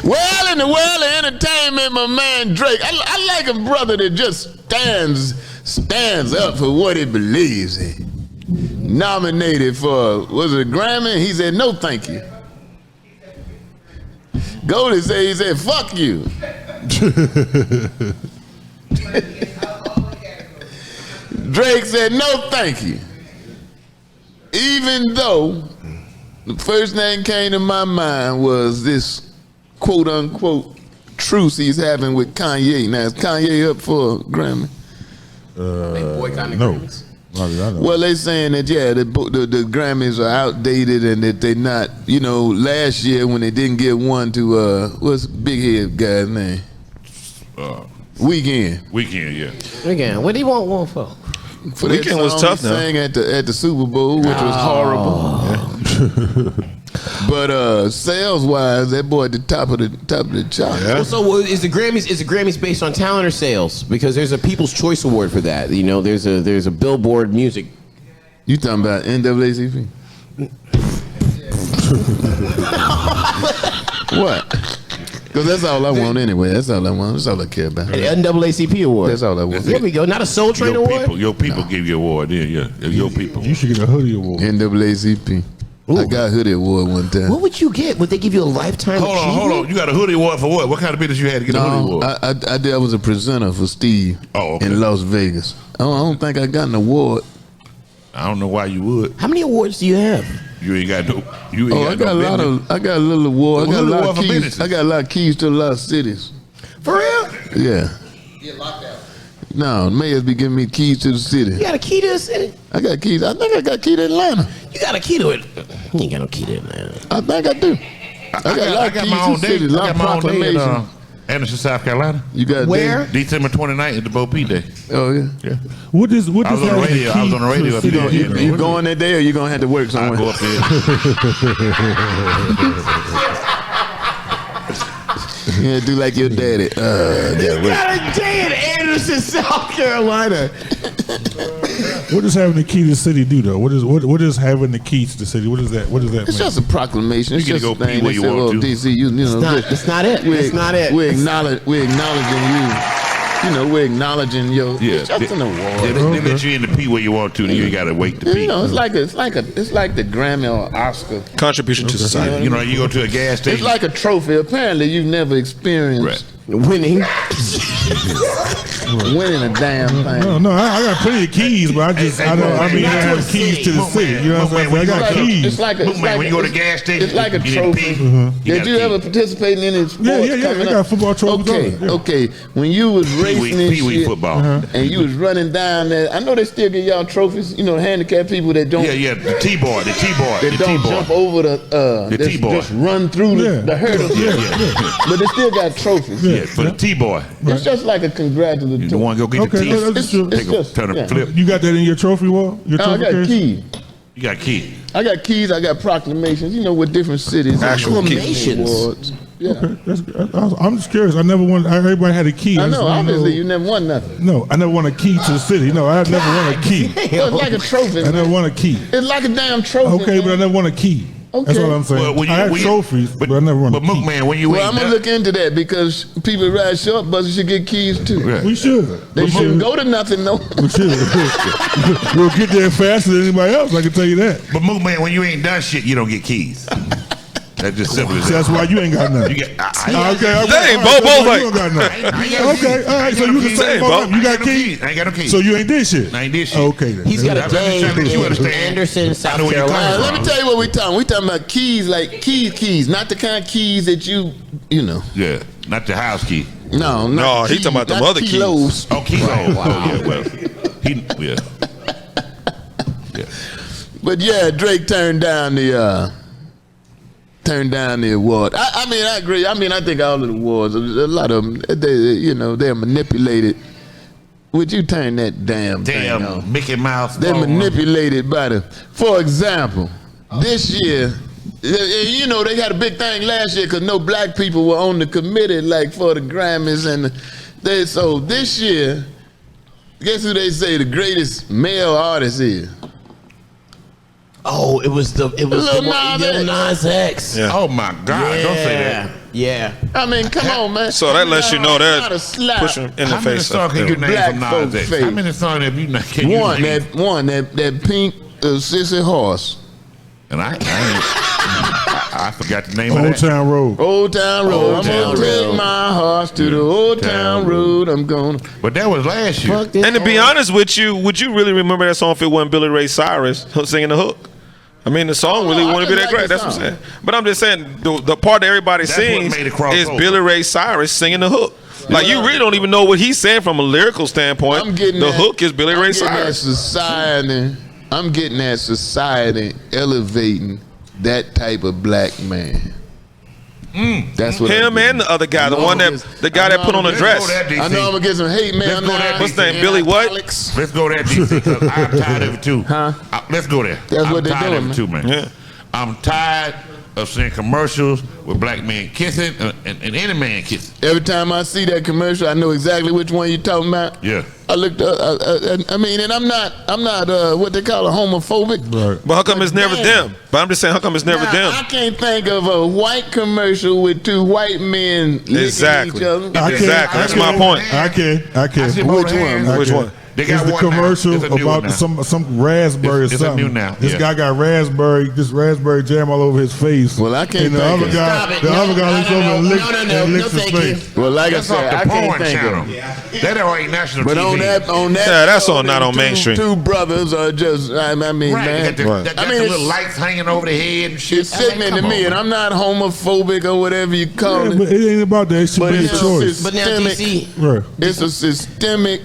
Well, in the world of entertainment, my man Drake, I like a brother that just stands up for what he believes in. Nominated for, was it a Grammy? He said, no, thank you. Goldie said, he said, fuck you. Drake said, no, thank you. Even though the first thing came to my mind was this quote unquote truce he's having with Kanye. Now, is Kanye up for a Grammy? No. Well, they saying that the Grammys are outdated and that they not, last year when they didn't get one to what's Big Head guy's name? Weekend, yeah. Weekend. What do you want one for? For Weekend was tough. Sang at the Super Bowl, which was horrible. But sales wise, that boy at the top of the chart. Yeah. Well, so is the Grammys based on talent or sales? Because there's a People's Choice Award for that. There's a Billboard music. You talking about NAACP? What? Because that's all I want anyway. That's all I want. That's all I care about. The NAACP award. That's all I want. There we go. Not a Soul Train award? Your people give you an award. Yeah. Your people. You should get a hoodie award. NAACP. Ooh. I got a hoodie award one time. What would you get? Would they give you a lifetime achievement? Hold on. You got a hoodie award for what? What kind of business you had to get a hoodie award? I did. I was a presenter for Steve in Las Vegas. I don't think I got an award. I don't know why you would. How many awards do you have? You ain't got no. I got a little award. I got a lot of keys. I got a lot of keys to a lot of cities. For real? Yeah. Get locked out. No, mayors be giving me keys to the city. You got a key to the city? I got keys. I think I got a key to Atlanta. You got a key to it? You ain't got no key to Atlanta. I think I do. I got a lot of keys to the city. A lot of proclamations. Anderson, South Carolina. You got where? December 29th at the Bo Peep Day. Oh yeah. What does I was on the radio. I was on the radio. You going that day, or you gonna have to work somewhere? I go up there. Yeah, do like your daddy. You got a day in Anderson, South Carolina. What does having the key to the city do though? What is having the key to the city? What does that mean? It's just a proclamation. It's just go a thing. pee where you want to. DC, It's not it. It's not it. We're acknowledging you. We're acknowledging your. Yeah, it's just an award. They let you in to pee where you want to, and you ain't got to wait to pee. It's like the Grammy or Oscar contribution to society. You go to a gas station. It's like a trophy. Apparently, you've never experienced winning. Winning a damn thing. No, I got plenty of keys, but I have keys to the city. You know what I'm saying? I got keys. It's like when you go to the gas station, it's like a trophy. Did you ever participate in any sports? Yeah. I got football trophies. Okay. When you was racing and shit, football, and you was running down there, I know they still give y'all trophies. Handicapped people that don't. Yeah, the T-board. That don't jump over the T-board. Just run through the hurdles. But they still got trophies. Yeah, for the T-board. It's just like a congratulatory. You want to go get the teeth? Turn a flip. You got that in your trophy wall? I got keys. You got keys. I got keys. I got proclamations. With different cities. Proclamations. Yeah. Okay, I'm just curious. I never won. Everybody had a key. I know. Obviously, you never won nothing. No, I never won a key to the city. No, I never won a key. It's like a trophy. I never won a key. It's like a damn trophy. Okay, but I never won a key. Okay. That's what I'm saying. I had trophies, but I never won a key. But man, when you I'm gonna look into that because people ride short buses should get keys too. Right. We should. They shouldn't go to nothing though. We should. We'll get there faster than anybody else. I can tell you that. But man, when you ain't done shit, you don't get keys. That's just simple as that. That's why you ain't got nothing. Okay, both like. You got nothing. Okay, all right. So you can say both. You got keys. I ain't got no keys. So you ain't did shit. I ain't did shit. Okay then. He's got a day in Anderson, South Carolina. Let me tell you what we talking. We talking about keys, like keys, not the kind of keys that you know. Yeah, not the house key. No, he talking about the other keys. Kilos. Oh, kilos. Oh, yeah. But yeah, Drake turned down the award. I mean, I agree. I mean, I think all of the awards, a lot of them, they're manipulated. Would you turn that damn thing on? Mickey Mouse. They're manipulated by for example, this year, they had a big thing last year because no black people were on the committee like for the Grammys so this year, guess who they say the greatest male artist is? Oh, it was Lil Nas X. Yeah. Oh my God! Yeah. Don't say that. Yeah. I mean, come on, man. So that lets you know Not a they're slap. pushing in the How many face. songs can you name Black from Nas folk X? face. How many songs have you can you One, name? that pink sissy horse. And I forgot the name of Old that. Town Road. Old Town Road. Old I'm Town gonna take Road. my horse to the Old Town Road. I'm gonna. But that was last year. Fuck this. And to be honest with you, would you really remember that song if it wasn't Billy Ray Cyrus singing the hook? I mean, the song really I wouldn't be just that like great. the That's what I'm song. saying. But I'm just saying, the part that everybody That's what sings made it cross is over. Billy Ray Cyrus singing the hook. Like, you really don't even know what he's saying from a lyrical standpoint. I'm getting the that- hook is Billy Ray I'm getting Cyrus. That society. I'm getting that society elevating that type of black man. That's what Him and the other guy, the one that the guy that put on the dress. Let's go there, I know I'm gonna get some hate, man. Let's go there, What's his name? And Billy what? Alex. Let's go there, DC, 'cause I'm tired of it too. Huh? Let's go there. That's I'm what they tired doing, of it too, man. Yeah. I'm tired of seeing commercials with black men kissing and any man kissing. Every time I see that commercial, I know exactly which one you're talking about. Yeah. I looked up. I mean, and I'm not what they call a homophobic. Right. But how come it's never Damn. them? But I'm just saying, how come it's never Now, them? I can't think of a white commercial with two white men licking Exactly. each other. I Exactly. That's my point. I can. I see both Which one? hands. Which one? They It's got the one now. commercial It's a new one about now. some raspberry It's or a something. new now, This yeah. guy got raspberry jam all over his face. Well, I can't And the think other of- guy, Stop it. the other guy No, looks no, over no, and licks, no, no, and no, licks no, his thank face. Well, like That's I off said, the I can't porn think channel. of it. That ain't national But TV. on that, Yeah, that's show, on- not them on two- mainstream. Two brothers are just. I mean, Right, man, they got the, Right. they got I mean, the it's- little lights hanging over the head and shit. it's sickening to Come me, on, and man. I'm not homophobic or whatever you call Yeah, it. but it ain't about that. It should But be a it's choice. But now, systemic. DC, Right. It's a systemic.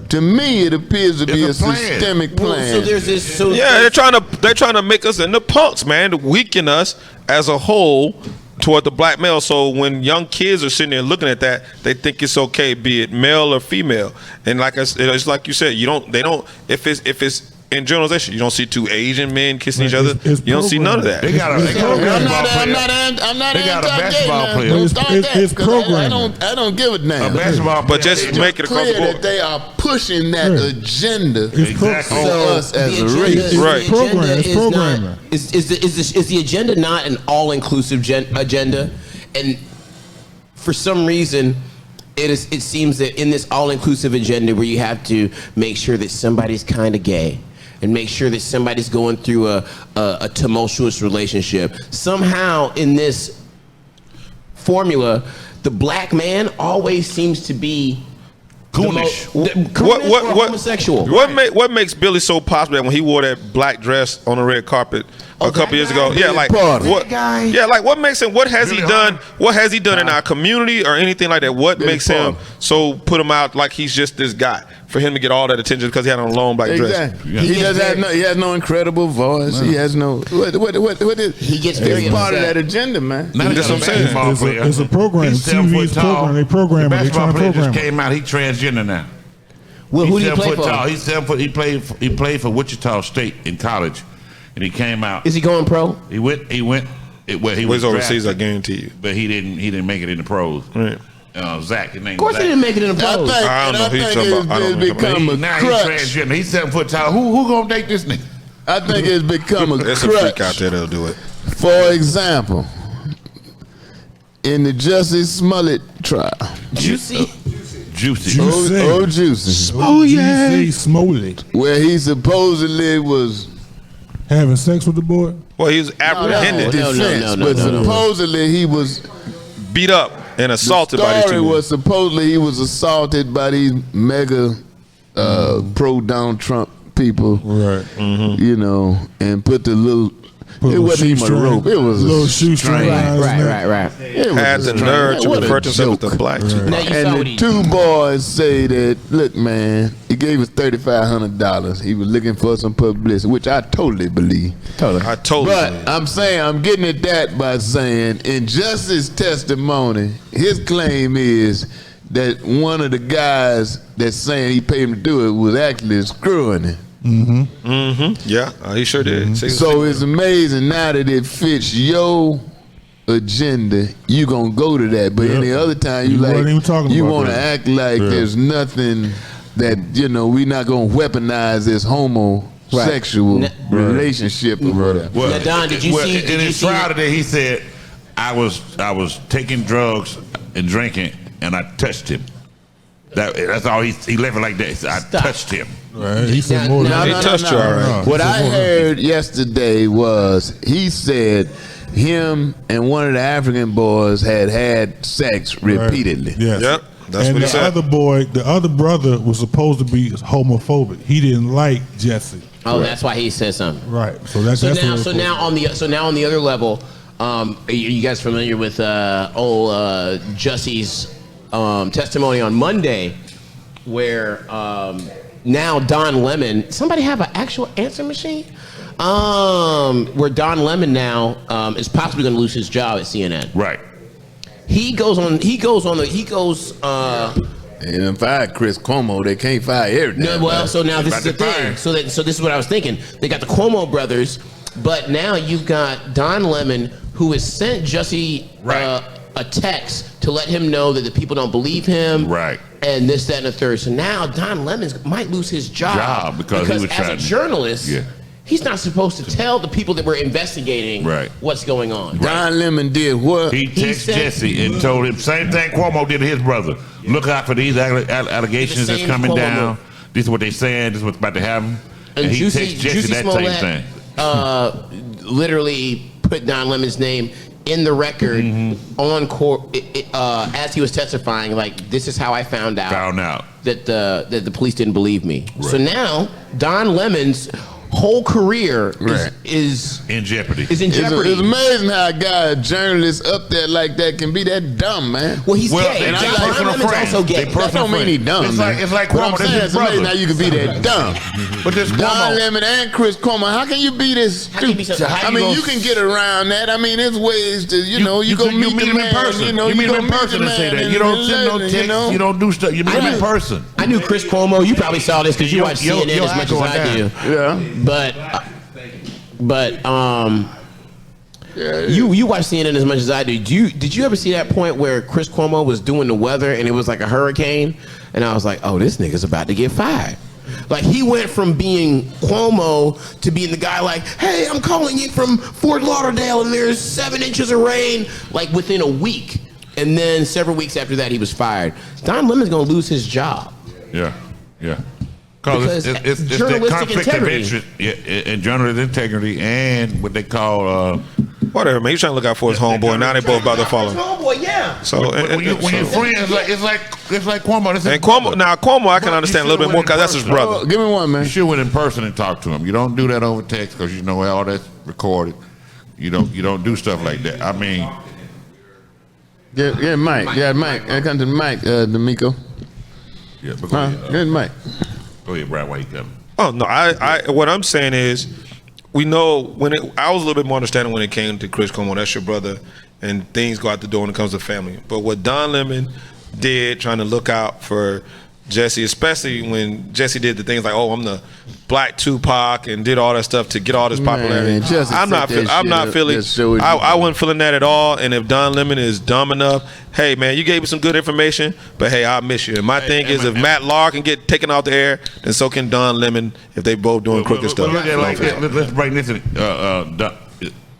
To me, it appears to be a It's a plan. systemic well, plan. so there's this. So Yeah, they're trying to make us into punks, man, to weaken us as a whole toward the black male. So when young kids are sitting there looking at that, they think it's okay, be it male or female. And like it's like you said, they don't. If it's in generalization, you don't see two Asian men kissing each other. It's You don't see none of that. They got a It's basketball I'm not They got a anti-gay basketball now. player. Don't It's- start it's- that, it's 'cause programming. I don't give a damn. A basketball But player. just It's make it across the clear board. that they are pushing that Yeah. agenda It's pro- Exactly. on So us as the a agenda- race. the Right. agenda Program- it's is not- programming. Is the agenda not an all-inclusive agenda? And for some reason, it seems that in this all-inclusive agenda, where you have to make sure that somebody's kind of gay, and make sure that somebody's going through a tumultuous relationship, somehow in this formula, the black man always seems to be Coonish. homosexual. What makes Billy so popular when he wore that black dress on the red carpet a couple years ago? Yeah, like Party. what? That guy? Yeah, like what makes him? What has he Billy done? Hart. What has he done in our community or anything like that? What Billy makes him Party. so put him out like he's just this guy for him to get all that attention because he had on a long black dress? Exactly. Yeah. He He does gets have no. He has no incredible voice. He has no. What is? He gets very It's part of upset. that agenda, man. Now they That's got what a I'm saying. basketball It's a- player. it's a program. He's 7 TV's foot tall. program. They program it. The They basketball trying to player just program it. came out. He transgender now. Well, who do you He's play 7 foot tall. for? He's 7 foot. He played for Wichita State in college, and he came out. Is he going pro? He went. He was Overseas, I drafted, guarantee you. but he didn't make it in the pros. Right. Zach, his name. Of course, he didn't make it in the I pros. think, I don't know. He's talking about- I don't know. it's become a Now he's crutch. transgender. He's 7 foot tall. Who gonna date this nigga? I think it's become a There's a freak out crutch. there that'll do it. For example, in the Justice Smollett trial, Juicy. Juicy. Juicy. oh Juicy, Oh yeah. Smollett where he supposedly was having sex with the boy. Well, he was apprehended, No, defense, no, but no. supposedly he was. beat up, and assaulted by these Story two men. was supposedly he was assaulted by these mega pro Donald Trump people, Right. you know, and put the little. Put It a wasn't even a shoestring- rope. It was little a shoestring. around his neck. Right. It was Had a the string. nerve to What a refer to himself as joke. the black Now chief. you saw And what the he two boys say that, look, man, he gave us $3,500. He was looking for some publicity, which I totally believe. I told But you. I'm saying, I'm getting at that by saying, in Justice's testimony, his claim is that one of the guys that's saying he paid him to do it was actually screwing him. Yeah, he sure did. See, So it's amazing now that it fits your agenda, you gonna go to that. But Yep. any other time, you You like weren't even talking you about want to that. act like Yeah. there's nothing that we not gonna weaponize this homosexual Right. relationship or whatever. Now, Don, did you see- did in you his see- trial today? He said, I was taking drugs and drinking, and I touched him. That's all he left it like that. I touched him. Right. He said more than He touched you, all right. What I heard yesterday was he said him and one of the African boys had sex repeatedly. Yes. Yep. That's and what he said. the other brother was supposed to be homophobic. He didn't like Jesse. Oh, that's why he said something. Right. So that's now on the other level, are you guys familiar with Jesse's testimony on Monday, where now Don Lemon, somebody have an actual answer machine? Where Don Lemon now is possibly going to lose his job at CNN. Right. He goes. And fired Chris Cuomo, they can't fire everything. No, well, so now this is the thing. fire. So this is what I was thinking. They got the Cuomo brothers, but now you've got Don Lemon, who has sent Jesse Right. a text to let him know that the people don't believe him. Right. And this, that, and the third. So now Don Lemon might lose his job because he was as trying a to- journalist. Yeah. He's not supposed to tell the people that we're investigating Right. what's going on. Don Lemon did what? He texted said- Jesse and told him same thing Cuomo did to his brother. Look out for these allegations The that's same coming Cuomo down. move. This is what they saying. This is what's about to happen. And he Juicy texted Jesse that Smollett, same thing. Literally put Don Lemon's name in the record on court as he was testifying. Like, this is how I found out that the police didn't believe me. Right. So now Don Lemon's whole career is in jeopardy. Is in jeopardy. It's amazing how a guy, a journalist up there like that, can be that dumb, man. Well, he's gay. they Don personal Lemon's friends. also gay. They That personal don't mean he dumb. It's man. like What I'm Cuomo. That's saying, his it's amazing brother. how you can be that dumb. But this Don Cuomo, Lemon and Chris Cuomo, how can you be this How can you be stupid? so- how I you mean, gonna- you can get around that. I mean, there's ways to, you know, you go meet the him in man. person. You know, you meet go him in person and say man that. You don't send no and, text. You don't do stuff. You meet him in person. I knew Chris Cuomo. You probably saw this because you watch CNN your as much as eye I going do. Yeah. But you watch CNN as much as I do. Did you ever see that point where Chris Cuomo was doing the weather and it was like a hurricane, and I was like, oh, this nigga's about to get fired. Like, he went from being Cuomo to being the guy like, hey, I'm calling you from Fort Lauderdale and there's 7 inches of rain, like within a week. And then several weeks after that, he was fired. Don Lemon's gonna lose his job. Yeah. Because It's that journalistic conflict integrity. of interest and journalistic integrity and what they call Whatever, man. He's trying to look out for his homeboy. Now they both about to follow him. Homeboy, yeah. So, when you're friends, it's like Cuomo. This is and Cuomo, brother. now Cuomo, I can But understand a you little bit more because that's his should've went in brother. Oh, give me one, man. You should went in person and talk to him. You don't do that over text because you know all that's recorded. You don't do stuff like that. I mean, Yeah, Mike. Yeah, Mike. I come to the mic, D'Amico. yeah. But go ahead, Good, Mike. go ahead, Brad. Why you coming? Oh no, I what I'm saying is, we know I was a little bit more understanding when it came to Chris Cuomo. That's your brother, and things go out the door when it comes to family. But what Don Lemon did, trying to look out for Jesse, especially when Jesse did the things like, oh, I'm the Black Tupac, and did all that stuff to get all this popularity. Jesse I'm not set that shit up feeling. just so it- I wasn't feeling that at all. And if Don Lemon is dumb enough, hey man, you gave me some good information, but hey, I miss you. And my thing is, if Matt Lahr can get taken off the air, then so can Don Lemon if they both doing crooked stuff. Look at it like that. Let's bring this in.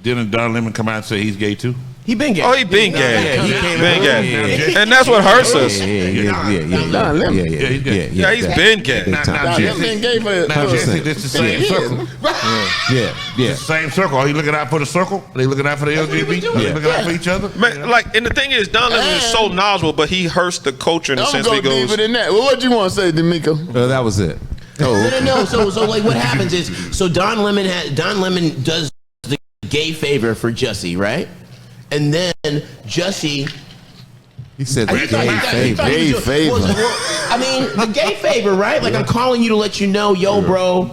Didn't Don Lemon come out and say he's gay too? He been gay. Oh, he been gay. Yeah, he He came been out. gay. And that's what hurts us. Don Lemon. Yeah, he's gay. Yeah, he's been gay. Now, Don Jesse, Lemon been gay for now Jesse, this the same years. circle. It's the same circle. Are you looking out for the circle? Are they looking out for the LGBT? Are they looking out for each other? Man, like, and the thing is, Don Lemon is so knowledgeable, but he hurts the culture in the I'm sense gonna that go he deeper goes. than that. Well, what you want to say, D'Amico? That was it. No. So like, what happens is, so Don Lemon does the gay favor for Jesse, right? And then Jesse. He said the He thought- he gay thought- he favor. thought he Gay was- favor. I mean, the gay favor, right? Like, I'm calling you to let you know, yo, bro,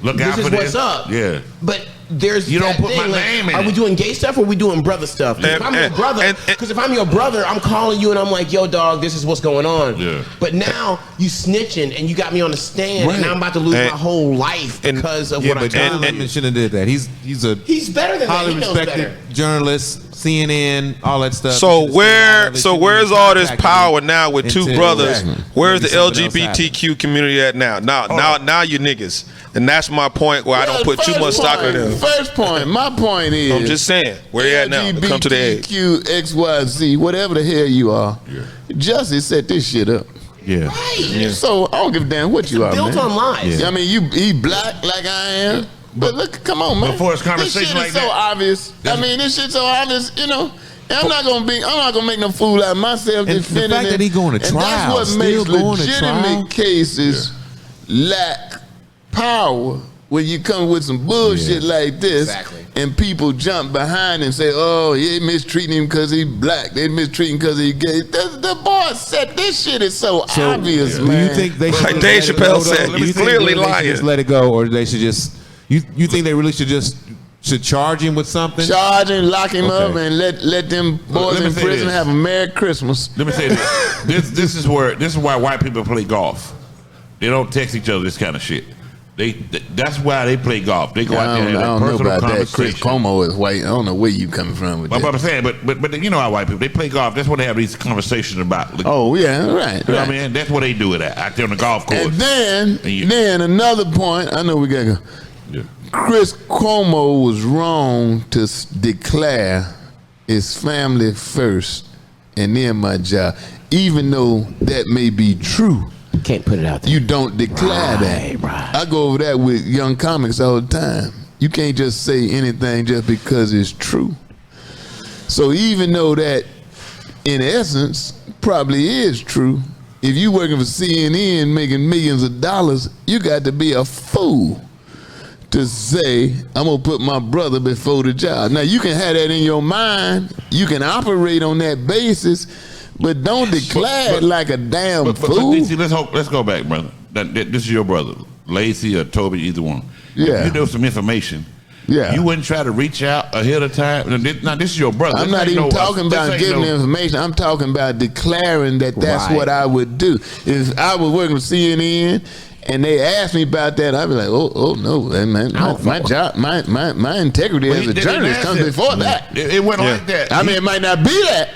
Look out this for is what's this. up. Yeah. But there's You don't that put thing, my like, name in are we it. doing gay stuff or are we doing brother stuff? If I'm your brother, because if I'm your brother, I'm calling you and I'm like, yo, dog, this is what's going on. Yeah. But now you snitching and you got me on the stand and Right. I'm about to lose And- my whole life because of Yeah, what I'm but Don doing. Lemon shouldn't have did that. He's a He's better than that. highly He knows respected better. journalist, CNN, all that stuff. So You should have stayed out of it. You where's wouldn't all this contact power me now with two until brothers? Where's the maybe something else happened. LGBTQ community at now? Now you niggas, and that's my point where I don't put too much stock in them. First point, my point is, I'm just saying where they at now. To come to the age. LGBTQ, XYZ, whatever the hell you are, Justice set this shit up. Yeah. So I don't give a damn what you are, Built man. on lies. I mean, he black like I am. But look, come on, man. Before it's conversation this shit like is so that- obvious. I mean, this shit's so obvious, you know. And I'm not gonna make no fool out of myself And the defending fact it. that he going to and trial, that's what still makes going to trial. legitimate cases lack power when you come with some bullshit like this. Exactly. And people jump behind and say, "Oh, they mistreating him because he's black. They mistreating him because he's gay." The boy said this shit is so obvious, do man. you think they should Like just Dave let it Chappelle go, said, though? he's You think clearly they should lying. just let it go, or they should just you think they really should charge him with something? Charge him, lock him up, Okay. and let them boys Let me in say prison this. have a Merry Christmas. Let me say this. This is why white people play golf. They don't text each other this kind of shit. That's why they play golf. They go out I there and don't have know personal about that. Chris conversation. Cuomo is white. I don't know where you coming from with But that. I'm saying, but you know how white people they play golf. That's what they have these conversations about. Oh yeah, right. You know right. what I mean? That's what they do it at out there on the golf course. And then, And you- then another point. I know we got to go. Yeah. Chris Cuomo was wrong to declare his family first and then my job, even though that may be true. Can't put it out there. You don't declare that. Right. I go over that with young comics all the time. You can't just say anything just because it's true. So even though that, in essence, probably is true, if you working for CNN making millions of dollars, you got to be a fool to say, I'm going to put my brother before the job. Now, you can have that in your mind. You can operate on that basis, but don't declare it like a damn But fool. DC, let's go back, brother. This is your brother, Lacey or Toby, either one. Yeah. If you know some information. Yeah. You wouldn't try to reach out ahead of time. Now this is your brother. I'm This not ain't even no- talking this about ain't giving no- the information. I'm talking about declaring that that's Right. what I would do. If I was working with CNN and they asked me about that, I'd be like, oh no, man, my job, my integrity Well, as he a didn't journalist ask comes it. before that. It went like that. I mean, it might not be that.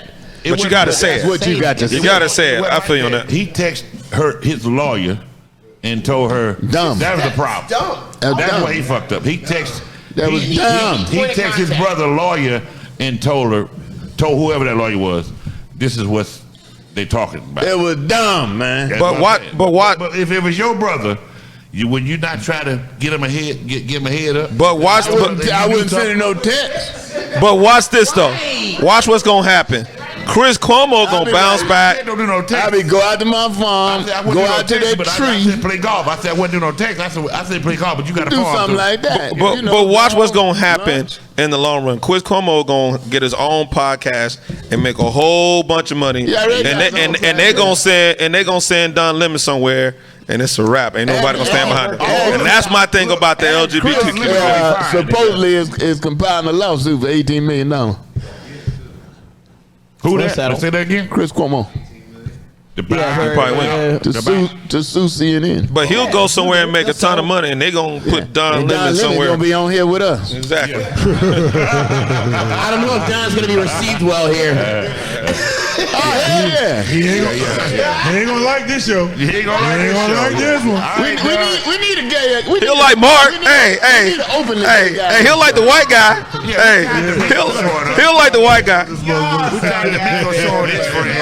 But you gotta say That's it. what you got to say. You gotta say it. I feel you on that. He texted his lawyer and told her Dumb. that was the problem. That's That's dumb. why he fucked up. He texted. That was dumb. He texted his brother lawyer and told whoever that lawyer was, this is what they talking about. It was dumb, man. That's But I'm what- saying. but what- But if it was your brother, would you not try to get him a head up? But watch, I wouldn't send him no text. but watch this though. Watch what's gonna happen. Chris Cuomo gonna be bounce like, back. Don't do no text. I mean, go out to my farm, I wouldn't go do no out to text, that but I tree, said play golf. I said I wouldn't do no text. I said play golf, but you got to do farm something too. like that. But, You know, but watch what's go gonna happen lunch. in the long run. Chris Cuomo gonna get his own podcast and make a whole bunch of money. Yeah, I already and got his own they gonna send Don Lemon somewhere, and it's a wrap. Ain't nobody gonna stand behind it. and- And that's my thing about the LGBTQ. Supposedly is compiling a lawsuit for $18 million. Who What's that? that? Say that again. Chris Cuomo The Yeah, I buy- heard, probably win. to sue CNN. But he'll go somewhere and make a ton of money, and they gonna put Don And Don Lemon Lemon somewhere. gonna be on here with us. Exactly. I don't know if Don's going to be received well here. Oh hell yeah! He ain't gonna like this show. He ain't gonna like He ain't this gonna show. like this one. All right, now. We need a gay. We He'll need like Mark. we need- Hey, we need an openly gay guy. hey, he'll like the white guy. Hey, he'll like the white guy. We trying to make a show this for you.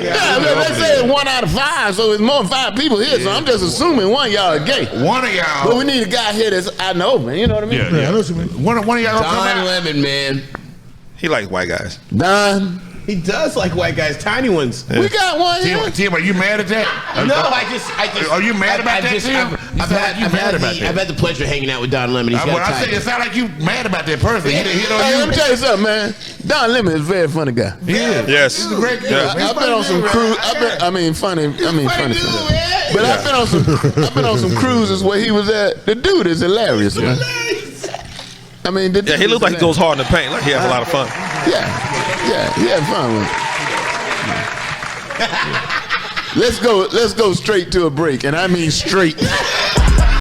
Yeah, let's say it's 1 out of 5, so it's more than 5 people here. So I'm just assuming one of y'all are gay. One of y'all. But we need a guy here that's I know, man. You know what I mean? Yeah, Yeah, I yeah. know what you mean. One of y'all gonna come Don out. Lemon, man. He like white guys. Don, He does like white guys, tiny ones. we got one here. Tim, are you mad at that? No, I just. Are you mad about that, Tim? I've had the pleasure of hanging out with Don Lemon. He's When got I say a it sound like you mad about that person. He Hey, let me tell you something, man. Don Lemon is a very funny guy. He is. Yes. He's a great guy. Yeah. I've been on some cruise. Funny. But I've been on some cruises where he was at. The dude is hilarious, man. I mean, Yeah, he looks like he goes hard in the paint. Like he has a lot of fun. Yeah, he had fun with it. Let's go straight to a break, and I mean straight.